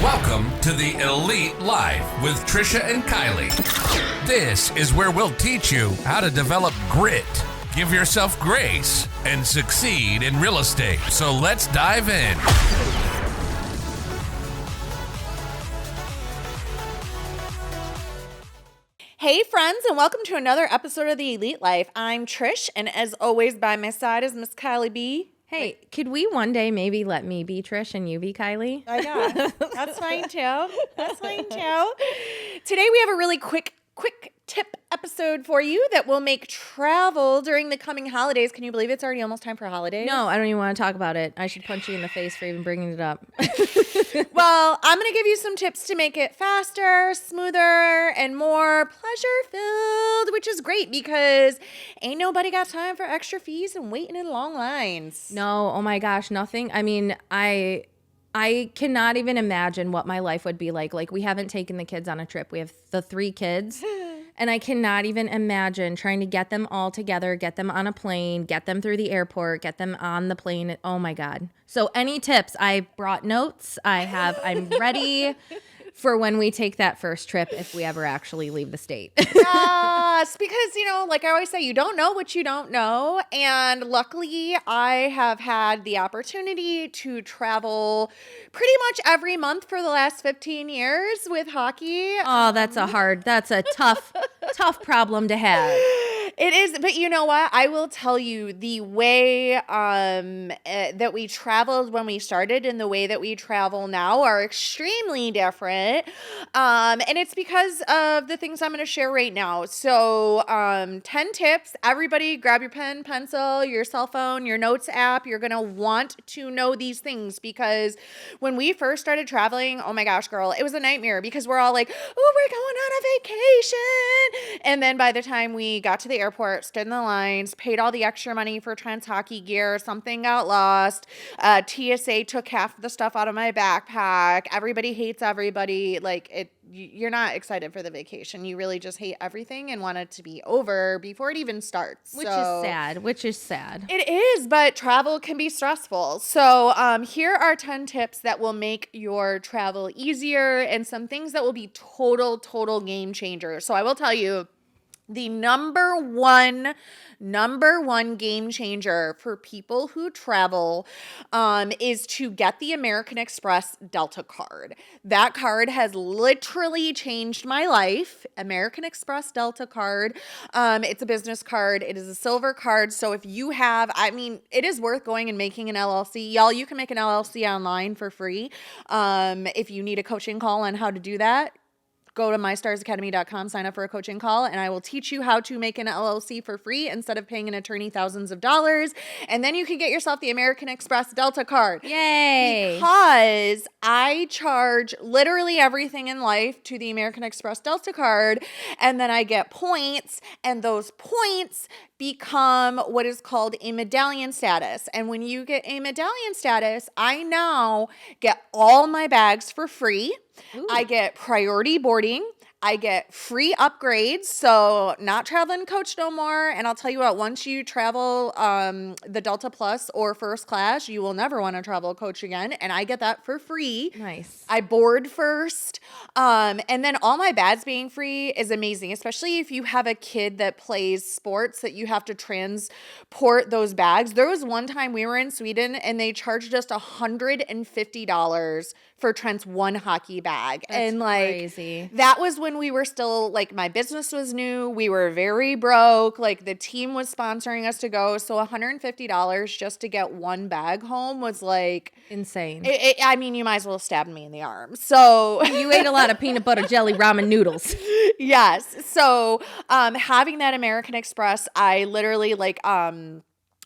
Welcome to the Elite Life with Trisha and Kylie. This is where we'll teach you how to develop grit, give yourself grace, and succeed in real estate. So let's dive in. Hey friends, and welcome to another episode of the Elite Life. I'm Trish, and as always by my side is Miss Kylie B. Hey, could we one day maybe let me be Trish and you be Kylie? I know. That's fine too. That's fine too. Today we have a really quick tip episode for you that will make travel during the coming holidays. Can you believe it's already almost time for holidays? No, I don't even want to talk about it. I should punch you in the face for even bringing it up. Well, I'm going to give you some tips to make it faster, smoother, and more pleasure-filled, which is great because ain't nobody got time for extra fees and waiting in long lines. No, oh my gosh, nothing. I mean, I cannot even imagine what my life would be like. Like, we haven't taken the kids on a trip. We have the 3 kids. And I cannot even imagine trying to get them all together, get them on a plane, get them through the airport, get them on the plane. Oh my God. So any tips? I brought notes. I'm ready for when we take that first trip, if we ever actually leave the state. Yes, because, like I always say, you don't know what you don't know. And luckily, I have had the opportunity to travel pretty much every month for the last 15 years with hockey. Oh, that's a tough problem to have. It is, but you know what? I will tell you the way that we traveled when we started and the way that we travel now are extremely different. And it's because of the things I'm going to share right now. So 10 tips. Everybody grab your pen, pencil, your cell phone, your notes app. You're going to want to know these things because when we first started traveling, oh my gosh, girl, it was a nightmare because we're all like, oh, we're going on a vacation. And then by the time we got to the airport, stood in the lines, paid all the extra money for trans hockey gear, something got lost. TSA took half the stuff out of my backpack. Everybody hates everybody. You're not excited for the vacation. You really just hate everything and want it to be over before it even starts. Which is sad. It is, but travel can be stressful. So here are 10 tips that will make your travel easier and some things that will be total game changers. So I will tell you, the number one game changer for people who travel is to get the American Express Delta card. That card has literally changed my life. American Express Delta card. It's a business card. It is a silver card. So if you have, it is worth going and making an LLC. Y'all, you can make an LLC online for free. If you need a coaching call on how to do that, go to mystarsacademy.com, sign up for a coaching call, and I will teach you how to make an LLC for free instead of paying an attorney thousands of dollars. And then you can get yourself the American Express Delta card. Yay! Because I charge literally everything in life to the American Express Delta card, and then I get points, and those points become what is called a medallion status. And when you get a medallion status, I now get all my bags for free. Ooh. I get priority boarding. I get free upgrades, so not traveling coach no more. And I'll tell you what, once you travel the Delta Plus or first class, you will never want to travel coach again. And I get that for free. Nice. I board first. And then all my bags being free is amazing, especially if you have a kid that plays sports that you have to transport those bags. There was one time we were in Sweden and they charged us $150 for Trent's one hockey bag. That's crazy. That was when we were still, my business was new. We were very broke. The team was sponsoring us to go. So $150 just to get one bag home was insane. You might as well stab me in the arm. So you ate a lot of peanut butter jelly ramen noodles. Yes. So having that American Express, I literally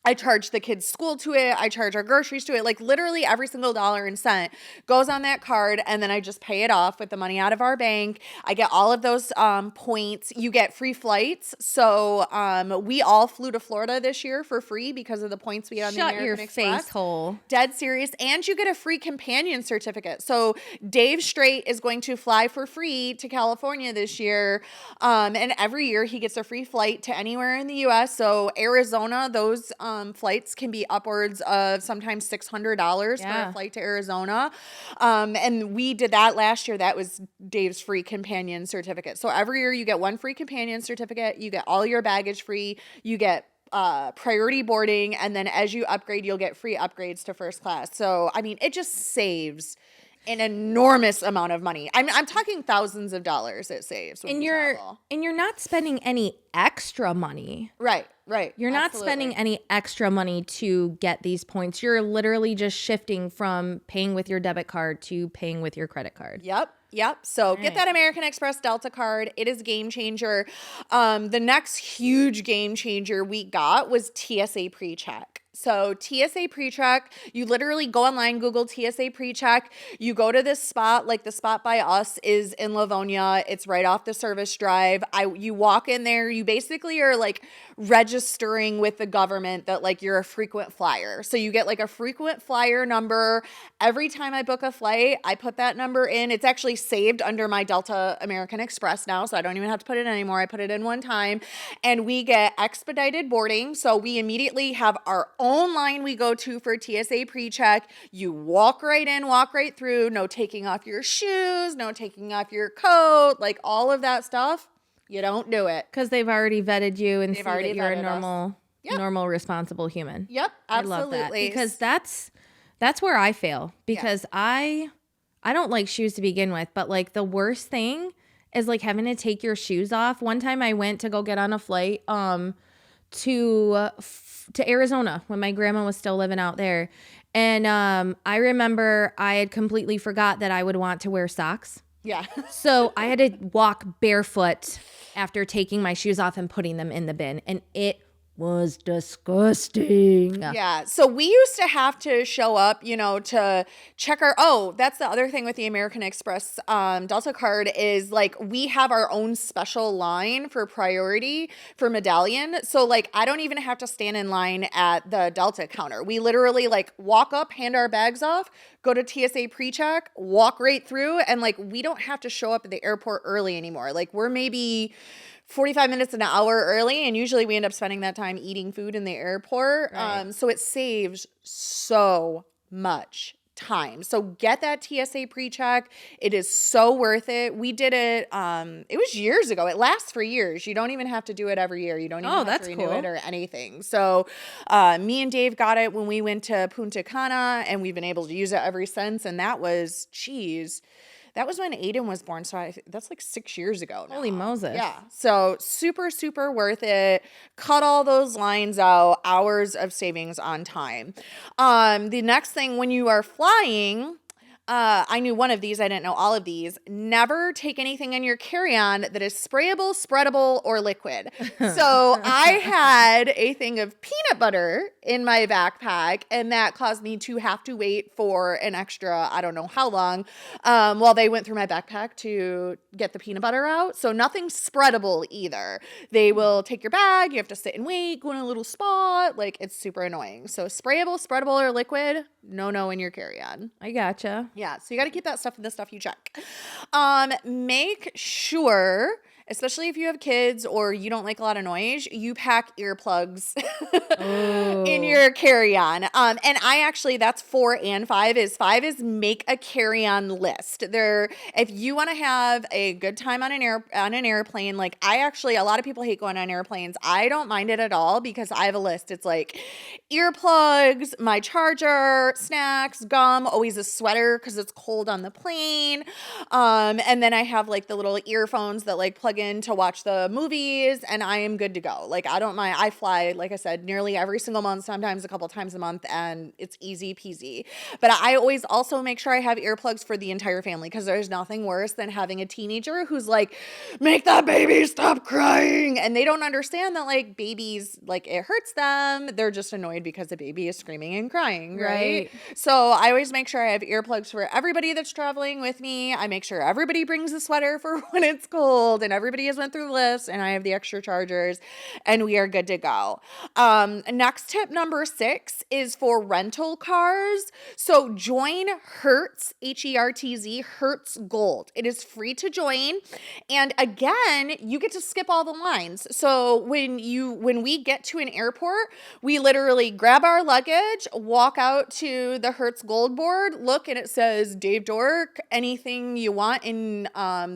I charge the kids' school to it. I charge our groceries to it. Literally every single dollar and cent goes on that card, and then I just pay it off with the money out of our bank. I get all of those points. You get free flights. So we all flew to Florida this year for free because of the points we had on the American Express. Shut your face hole. Dead serious. And you get a free companion certificate. So Dave Straight is going to fly for free to California this year. And every year he gets a free flight to anywhere in the U.S. So Arizona, those flights can be upwards of sometimes $600 for a flight to Arizona. And we did that last year. That was Dave's free companion certificate. So every year you get one free companion certificate. You get all your baggage free. You get priority boarding, and then as you upgrade, you'll get free upgrades to first class. So, I mean, it just saves an enormous amount of money. I'm talking thousands of dollars it saves when you travel. And you're not spending any extra money. Right. You're not spending any extra money to get these points. You're literally just shifting from paying with your debit card to paying with your credit card. Yep. So get that American Express Delta card. It is a game changer. The next huge game changer we got was TSA Pre-Track. So TSA Pre-Track, you literally go online, Google TSA Pre-Track. You go to this spot, like the spot by us is in Livonia. It's right off the service drive. You walk in there. You basically are like registering with the government that like you're a frequent flyer. So you get like a frequent flyer number. Every time I book a flight, I put that number in. It's actually saved under my Delta American Express now, so I don't even have to put it in anymore. I put it in one time, and we get expedited boarding. So we immediately have our own line we go to for TSA Pre-Check. You walk right in, walk right through, no taking off your shoes, no taking off your coat, like all of that stuff. You don't do it. Because they've already vetted you and see that you're a normal, responsible human. Yep, absolutely. I love that. Because that's where I fail. Because I don't like shoes to begin with, but like the worst thing is like having to take your shoes off. One time I went to go get on a flight to Arizona when my grandma was still living out there. And I remember I had completely forgot that I would want to wear socks. Yeah. So I had to walk barefoot after taking my shoes off and putting them in the bin. And it was disgusting. Yeah. So we used to have to show up, to check that's the other thing with the American Express Delta card is like we have our own special line for priority for medallion. So like I don't even have to stand in line at the Delta counter. We literally like walk up, hand our bags off, go to TSA Pre-Check, walk right through, and like we don't have to show up at the airport early anymore. Like we're maybe 45 minutes an hour early, and usually we end up spending that time eating food in the airport. Right. So it saves so much time. So get that TSA Pre-Check. It is so worth it. We did it. It was years ago. It lasts for years. You don't even have to do it every year. You don't even have to renew it or anything. So me and Dave got it when we went to Punta Cana, and we've been able to use it ever since. And that was, that was when Aiden was born, so that's like 6 years ago now. Holy Moses. Yeah. So super, super worth it. Cut all those lines out. Hours of savings on time. The next thing, when you are flying, I knew one of these. I didn't know all of these. Never take anything in your carry-on that is sprayable, spreadable, or liquid. So I had a thing of peanut butter in my backpack, and that caused me to have to wait for an extra, I don't know how long, while they went through my backpack to get the peanut butter out. So nothing spreadable either. They will take your bag. You have to sit and wait, go in a little spot. Like, it's super annoying. So sprayable, spreadable, or liquid, no in your carry-on. I gotcha. Yeah, so you got to keep that stuff in the stuff you check. Make sure, especially if you have kids or you don't like a lot of noise, you pack earplugs in your carry-on. And I actually, that's 4 and 5 is make a carry-on list. If you want to have a good time on an airplane, like a lot of people hate going on airplanes. I don't mind it at all because I have a list. It's like earplugs, my charger, snacks, gum, always a sweater because it's cold on the plane. And then I have like the little earphones that like plug in to watch the movies, and I am good to go. Like I don't mind. I fly, like I said, nearly every single month, sometimes a couple times a month, and it's easy peasy. But I always also make sure I have earplugs for the entire family because there's nothing worse than having a teenager who's like, make that baby stop crying. And they don't understand that like babies, like it hurts them. They're just annoyed because the baby is screaming and crying, right? So I always make sure I have earplugs for everybody that's traveling with me. I make sure everybody brings a sweater for when it's cold, and everybody everybody has went through the list, and I have the extra chargers, and we are good to go. Next tip number 6 is for rental cars. So join Hertz, Hertz, Hertz Gold. It is free to join. And again, you get to skip all the lines. So when we get to an airport, we literally grab our luggage, walk out to the Hertz Gold board, look, and it says, Dave Dork, anything you want in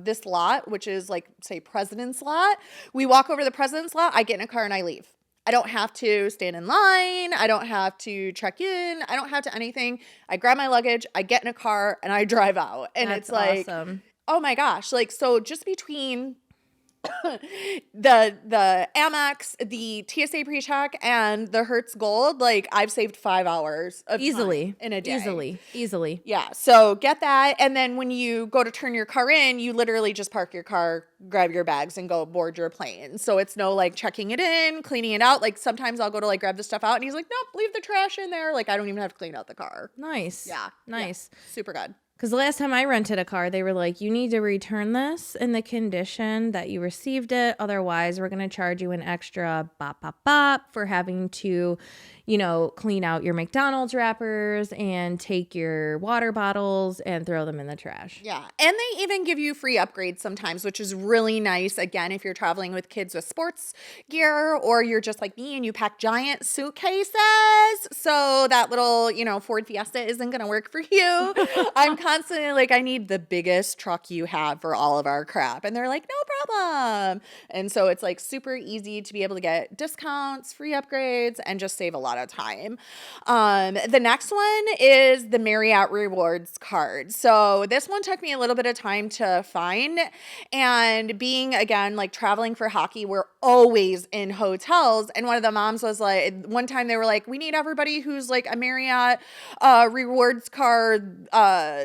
this lot, which is like, say, President's lot. We walk over to the President's lot, I get in a car and I leave. I don't have to stand in line. I don't have to check in. I don't have to anything. I grab my luggage, I get in a car, and I drive out. And That's it's like, awesome. Oh my gosh. Like, so just between the Amex, the Tsa Pre-Track, and the Hertz Gold, like I've saved 5 hours of Easily. time in a day. Easily. Yeah. So get that. And then when you go to turn your car in, you literally just park your car, grab your bags, and go board your plane. So it's no like checking it in, cleaning it out. Like sometimes I'll go to like grab the stuff out and he's like, nope, leave the trash in there. Like I don't even have to clean out the car. Nice. Yeah. Nice. Yeah. Super good. Because the last time I rented a car, they were like, you need to return this in the condition that you received it. Otherwise, we're going to charge you an extra bop for having to, clean out your McDonald's wrappers and take your water bottles and throw them in the trash. Yeah. And they even give you free upgrades sometimes, which is really nice. Again, if you're traveling with kids with sports gear, or you're just like me and you pack giant suitcases. So that little, Ford Fiesta isn't going to work for you. I'm constantly like, I need the biggest truck you have for all of our crap. And they're like, no problem. And so it's like super easy to be able to get discounts, free upgrades, and just save a lot of time. The next one is the Marriott Rewards card. So this one took me a little bit of time to find, and being again like traveling for hockey, we're always in hotels. And one of the moms was like, one time they were like, we need everybody who's like a Marriott Rewards card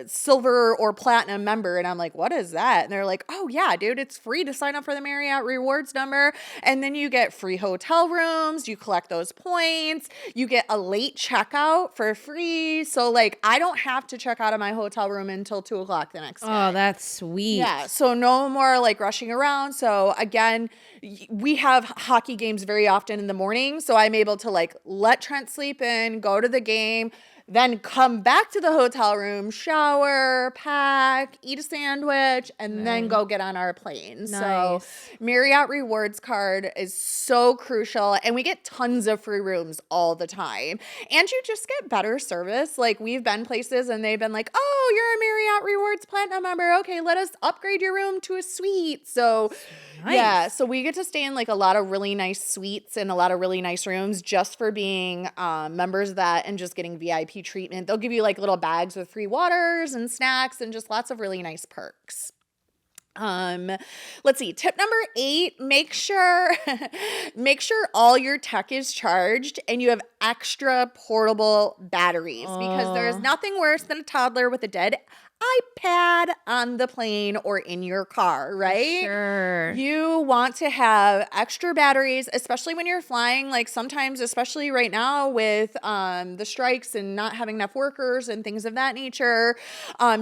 silver or platinum member. And I'm like, what is that? And they're like, oh yeah, dude, it's free to sign up for the Marriott Rewards number, and then you get free hotel rooms, you collect those points, you get a late checkout for free. So like I don't have to check out of my hotel room until 2:00 the next day. Oh, that's sweet. Yeah. So no more like rushing around. So again, we have hockey games very often in the morning. So I'm able to like let Trent sleep in, go to the game, then come back to the hotel room, shower, pack, eat a sandwich, and then go get on our plane. Nice. So Marriott Rewards card is so crucial, and we get tons of free rooms all the time. And you just get better service. Like we've been places and they've been like, oh, you're a Marriott Rewards Platinum member. Okay, let us upgrade your room to a suite. So Nice. yeah, so we get to stay in like a lot of really nice suites and a lot of really nice rooms just for being members of that and just getting VIP treatment. They'll give you like little bags with free waters and snacks and just lots of really nice perks. Let's see. Tip number 8, make sure all your tech is charged and you have extra portable batteries, because there's nothing worse than a toddler with a dead iPad on the plane or in your car, right? Sure. You want to have extra batteries, especially when you're flying. Like sometimes, especially right now with the strikes and not having enough workers and things of that nature,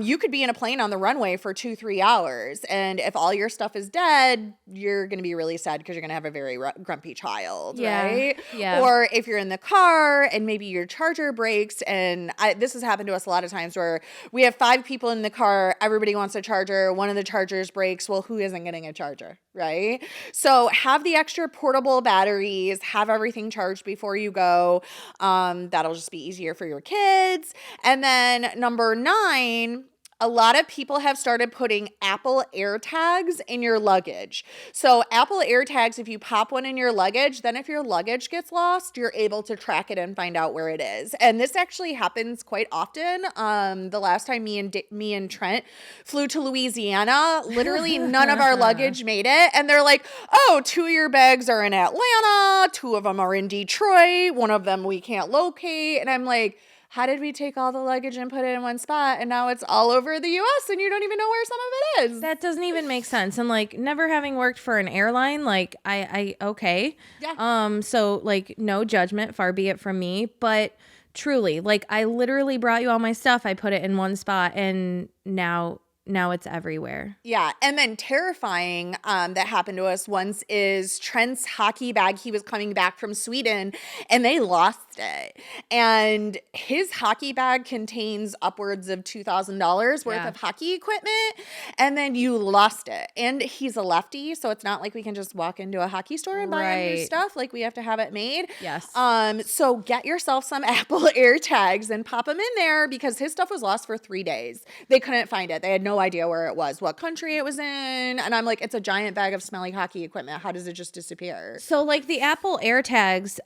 you could be in a plane on the runway for 2-3 hours. And if all your stuff is dead, you're going to be really sad because you're going to have a very grumpy child, right? Yeah. Or if you're in the car and maybe your charger breaks, and this has happened to us a lot of times where we have 5 people in the car, everybody wants a charger, one of the chargers breaks, well, who isn't getting a charger, right? So have the extra portable batteries, have everything charged before you go. That'll just be easier for your kids. And then number 9, a lot of people have started putting Apple AirTags in your luggage. So Apple AirTags, if you pop one in your luggage, then if your luggage gets lost, you're able to track it and find out where it is. And this actually happens quite often. The last time me and Trent flew to Louisiana, literally none of our luggage made it. And they're like, oh, 2 of your bags are in Atlanta, 2 of them are in Detroit, 1 of them we can't locate. And I'm like, how did we take all the luggage and put it in one spot and now it's all over the US and you don't even know where some of it is? That doesn't even make sense. And like never having worked for an airline, like I okay. Yeah. So like no judgment, far be it from me, but truly, like I literally brought you all my stuff. I put it in one spot and now now it's everywhere. Yeah. And then terrifying that happened to us once is Trent's hockey bag. He was coming back from Sweden and they lost it. And his hockey bag contains upwards of $2,000 worth of hockey equipment. And then you lost it. And he's a lefty. So it's not like we can just walk into a hockey store and buy him new stuff. Like we have to have it made. Yes. So get yourself some Apple AirTags and pop them in there because his stuff was lost for 3 days. They couldn't find it. They had no idea where it was, what country it was in. And I'm like, it's a giant bag of smelly hockey equipment. How does it just disappear? So like the Apple AirTags,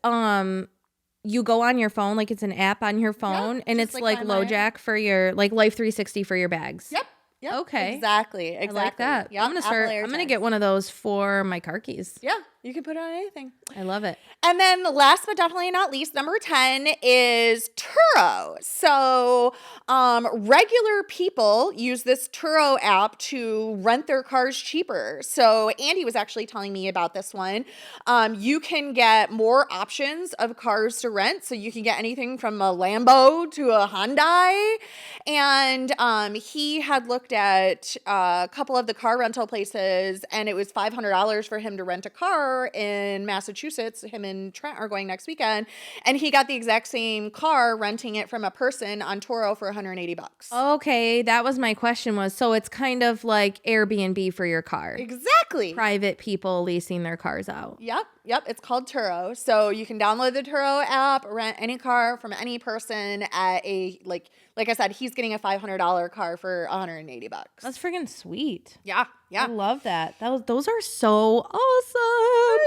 you go on your phone, like it's an app on your phone, and it's like LoJack for your, like Life 360 for your bags. Yep. Okay. Exactly. I like that. Yep. I'm gonna get one of those for my car keys. Yeah. You can put it on anything. I love it. And then last but definitely not least, number 10 is Turo. So regular people use this Turo app to rent their cars cheaper. So Andy was actually telling me about this one. You can get more options of cars to rent. So you can get anything from a Lambo to a Hyundai. And he had looked at a couple of the car rental places and it was $500 for him to rent a car in Massachusetts. Him and Trent are going next weekend, and he got the exact same car renting it from a person on Turo for $180. Okay, that was my question was, so it's kind of like Airbnb for your car. Exactly. Private people leasing their cars out. Yep. It's called Turo. So you can download the Turo app, rent any car from any person at a, like I said, he's getting a $500 car for $180. That's freaking sweet. Yeah. I love that. Those are so awesome.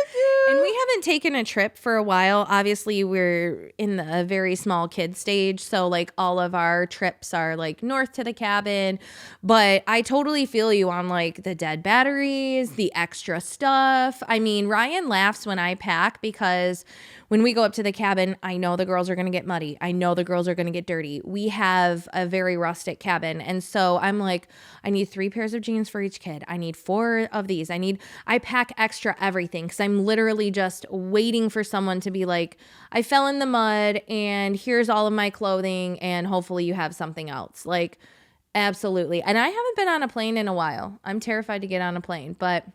And we haven't taken a trip for a while. Obviously, we're in the very small kid stage. So like all of our trips are like north to the cabin. But I totally feel you on like the dead batteries, the extra stuff. I mean, Ryan laughs when I pack because when we go up to the cabin, I know the girls are going to get muddy. I know the girls are going to get dirty. We have a very rustic cabin. And so I'm like, I need 3 pairs of jeans for each kid. I need 4 of these. I pack extra everything because I'm literally just waiting for someone to be like, I fell in the mud and here's all of my clothing and hopefully you have something else. Like, absolutely. And I haven't been on a plane in a while. I'm terrified to get on a plane, but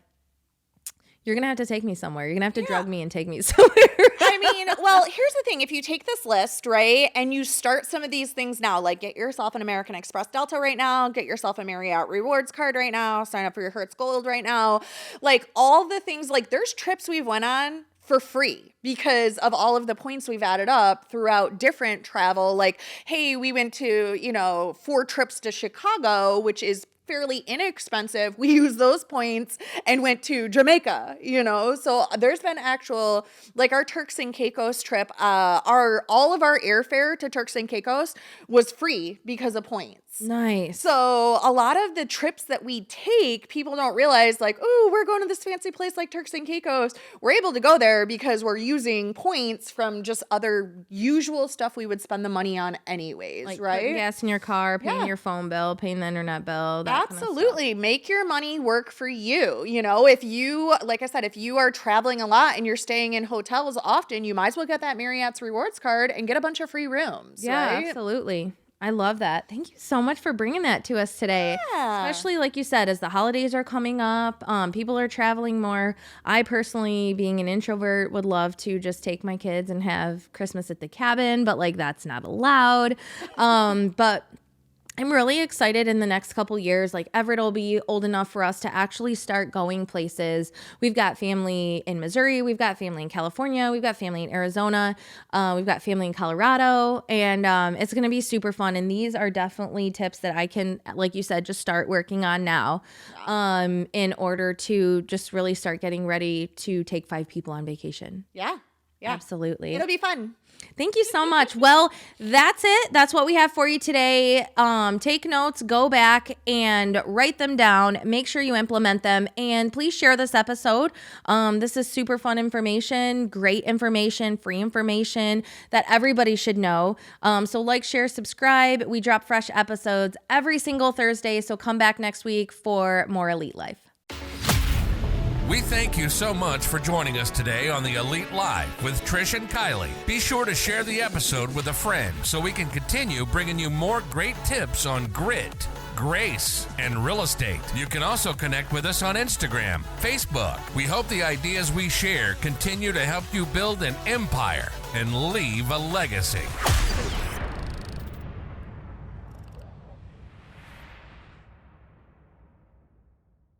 you're going to have to take me somewhere. You're going to have to drug me and take me somewhere. I mean, well, here's the thing. If you take this list, right, and you start some of these things now, like get yourself an American Express Delta right now, get yourself a Marriott Rewards card right now, sign up for your Hertz Gold right now, like all the things, like there's trips we've went on for free because of all of the points we've added up throughout different travel. Like, hey, we went to, 4 trips to Chicago, which is fairly inexpensive. We used those points and went to Jamaica, so there's been actual, like our Turks and Caicos trip, all of our airfare to Turks and Caicos was free because of points. Nice. So a lot of the trips that we take, people don't realize like, oh, we're going to this fancy place like Turks and Caicos. We're able to go there because we're using points from just other usual stuff we would spend the money on anyways, like right? putting gas in your car, paying your phone bill, paying the internet bill. That Absolutely. Make your money work for you. If you, like I said, if you are traveling a lot and you're staying in hotels often, you might as well get that Marriott's rewards card and get a bunch of free rooms. Yeah, right? absolutely. I love that. Thank you so much for bringing that to us today. Yeah. Especially like you said, as the holidays are coming up, people are traveling more. I personally, being an introvert, would love to just take my kids and have Christmas at the cabin, but like that's not allowed. But I'm really excited in the next couple years. Like Everett will be old enough for us to actually start going places. We've got family in Missouri. We've got family in California. We've got family in Arizona. We've got family in Colorado. And it's going to be super fun. And these are definitely tips that I can, like you said, just start working on now in order to just really start getting ready to take 5 people on vacation. Yeah. Absolutely. It'll be fun. Thank you so much. Well, that's it. That's what we have for you today. Take notes, go back and write them down. Make sure you implement them. And please share this episode. This is super fun information, great information, free information that everybody should know. So like, share, subscribe. We drop fresh episodes every single Thursday. So come back next week for more Elite Life. We thank you so much for joining us today on the Elite Life with Trish and Kylie. Be sure to share the episode with a friend so we can continue bringing you more great tips on grit, grace, and real estate. You can also connect with us on Instagram, Facebook. We hope the ideas we share continue to help you build an empire and leave a legacy.